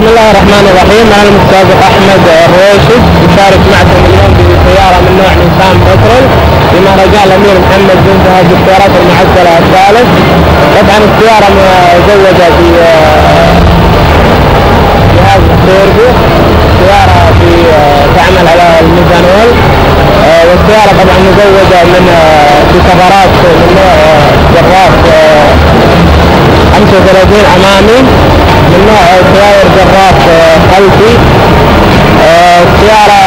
الله الرحمن الرحيم. أنا المتسابق أحمد الرويشي يشارك معكم اليوم بسيارة من نوع نيسان بترول في مهرجان الأمير محمد بن فهد بالسيارات المعدلة الثالث. طبعا السيارة مزودة بجهاز توربو، سيارة تعمل على الميثانول، والسيارة طبعا مزودة بكفرات من نوع جراف 35 أمامي من نوع سيارة جراف خلفي. السيارة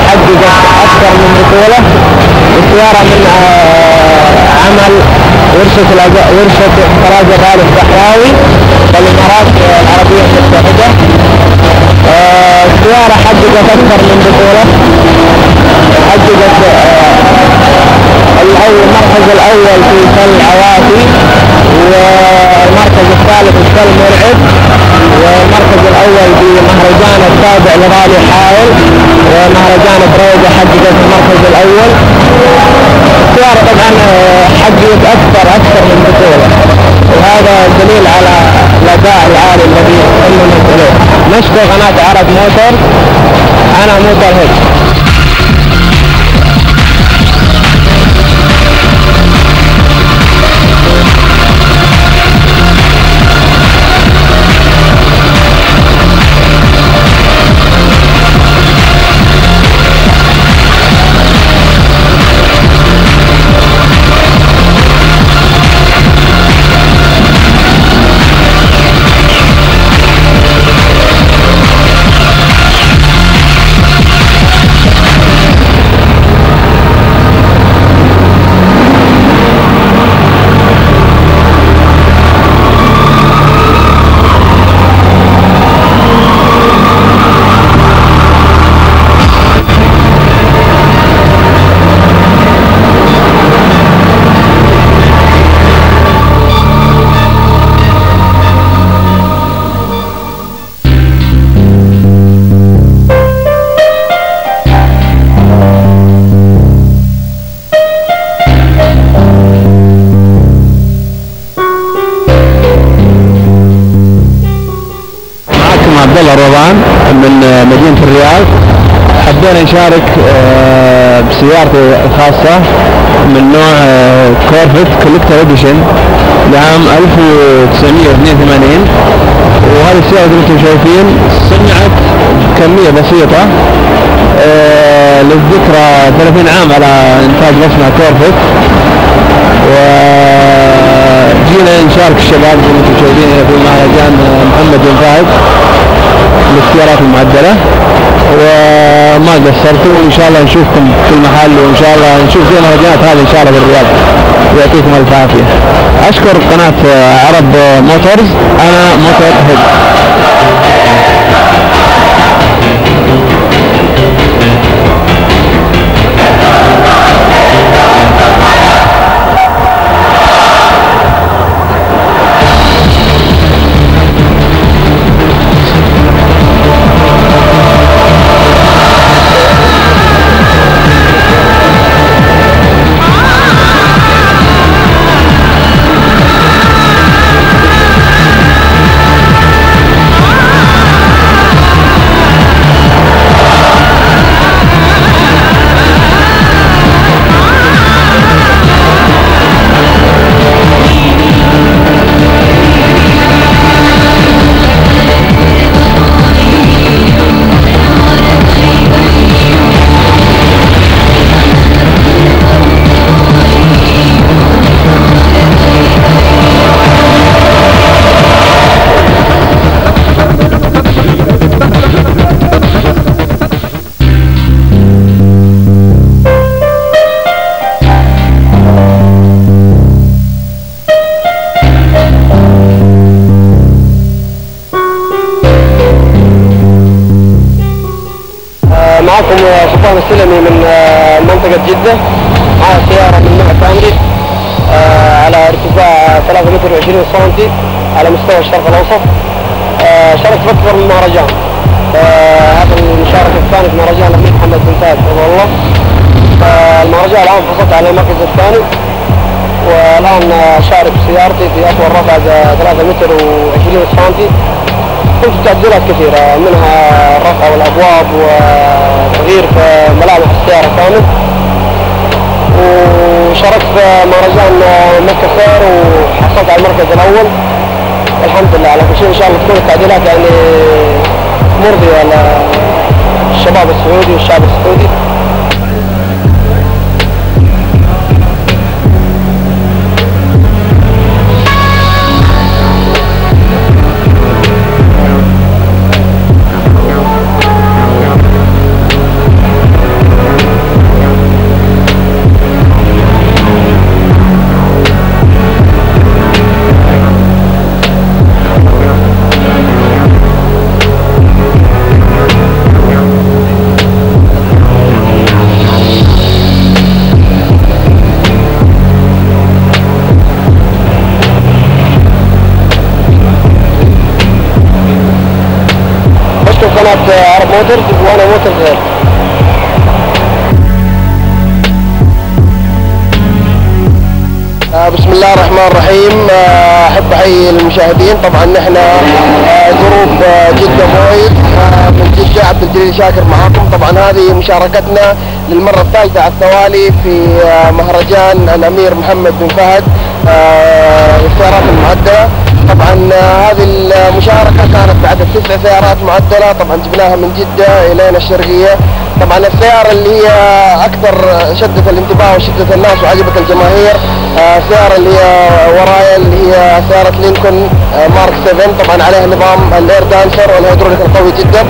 حققت أكثر من بطولة. السيارة من عمل ورشة طراز غالب الصحراوي بالإمارات العربية المتحدة. السيارة حققت أكثر من بطولة، حققت المركز الأول في سل عوافي، والمركز الثالث في سل مرعب، والمركز الأول بمهرجان السابع لرالي حائل، ومهرجان بروجة حققت المركز الأول. السيارة طبعا حققت أكثر من بطولة، وهذا دليل على الأداء العالي الذي قمنا إليه. نشكر قناة عرب موتور. أنا موتور هيد. رمضان من مدينة الرياض. حبينا نشارك بسيارتي الخاصة من نوع كورفت كوليكتر اديشن لعام 1982. وهذه السيارة اللي انتم شايفين صنعت كمية بسيطة للذكرى 30 عام على انتاج مصنع كورفت، وجينا نشارك الشباب اللي انتم شايفين في مهرجان محمد بن فهد للسيارات المعدلة، وما قصرتوا. وإن شاء الله نشوفكم في المحل، وإن شاء الله نشوف في مهرجانات هذه إن شاء الله بالرياض. يعطيكم ألف عافية. أشكر قناة عرب موتورز. أنا موتور هيد. معكم سلطان السلمي من منطقة جدة، مع سيارة من نوع كامري على ارتفاع 3 متر و20 سنتي على مستوى الشرق الأوسط. شاركت أكثر من مهرجان. هذا المشاركة الثانية في مهرجان الأمير محمد بن فهد رضي الله. المهرجان الآن حصلت على المركز الثاني، والآن شارك سيارتي في أطول رفع 3 متر و20 سنتي قمت بتعديلات كثيرة، منها رفع الأبواب وتغيير في ملامح السيارة كامل، وشاركت في مهرجان مكة سير وحصلت على المركز الأول. الحمد لله على كل شيء. إن شاء الله تكون التعديلات يعني مرضية للشباب السعودي والشعب السعودي. قناة عرب موتورز وانا موتورز غير. بسم الله الرحمن الرحيم. احب احيي المشاهدين. طبعا نحن جروب جدة بويز من جدة، عبد الجليل شاكر معاكم. طبعا هذه مشاركتنا للمرة الثالثة على التوالي في مهرجان الامير محمد بن فهد للسيارات المعدلة. طبعا هذه المشاركة كانت بعدد 9 سيارات معدلة، طبعا جبناها من جدة الينا الشرقية. طبعا السيارة اللي هي اكثر شدت الانتباه وشدت الناس وعجبت الجماهير السيارة اللي هي ورايا، اللي هي سيارة لينكولن مارك 7. طبعا عليها نظام الاير دانسر والهيدروليك القوي جدا.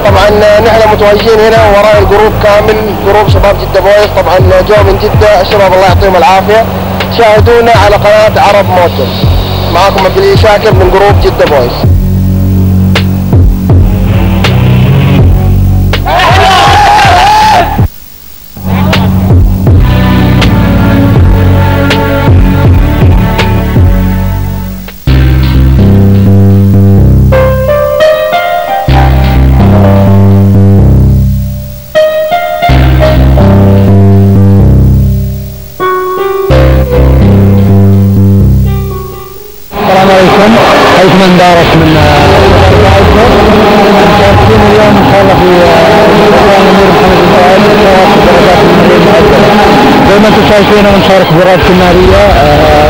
طبعا نحن متواجدين هنا ورايا الجروب كامل، جروب شباب جدة بويز. طبعا جو من جدة، الشباب الله يعطيهم العافية. شاهدونا على قناة عرب موتورز. معاكم عبد الجليل شاكر من جروب جدة بويز. حيث من دارت من مشاركين اليوم ان شاء الله في مهرجان الامير محمد بن فهد درجات الماليه المعدله. زي ما انتم شايفين ونشارك برابط الناريه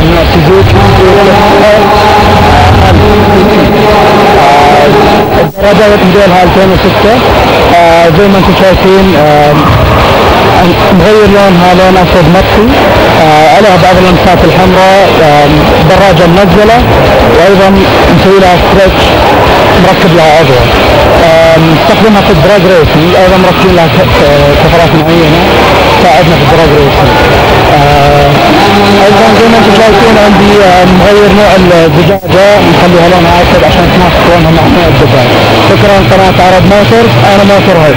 من سوزوكي. الدرجات موديلها 2006. زي ما انتم شايفين مغير لونها لون اسود مطفي، عليها بعض اللمسات الحمراء، دراجة منزلة، وايضا مسوي لها ستريتش، مركب لها عضوة. نستخدمها في الدراج ريسنج، ايضا مركبين لها كفرات معينة تساعدنا في الدراج ريسنج. ايضا زي ما انتم شايفين عندي مغير نوع الزجاجة، نخليها لونها اسود عشان تناسب لونها مع نوع الزجاج. شكرا قناة عرب موتورز، انا موتور هيد.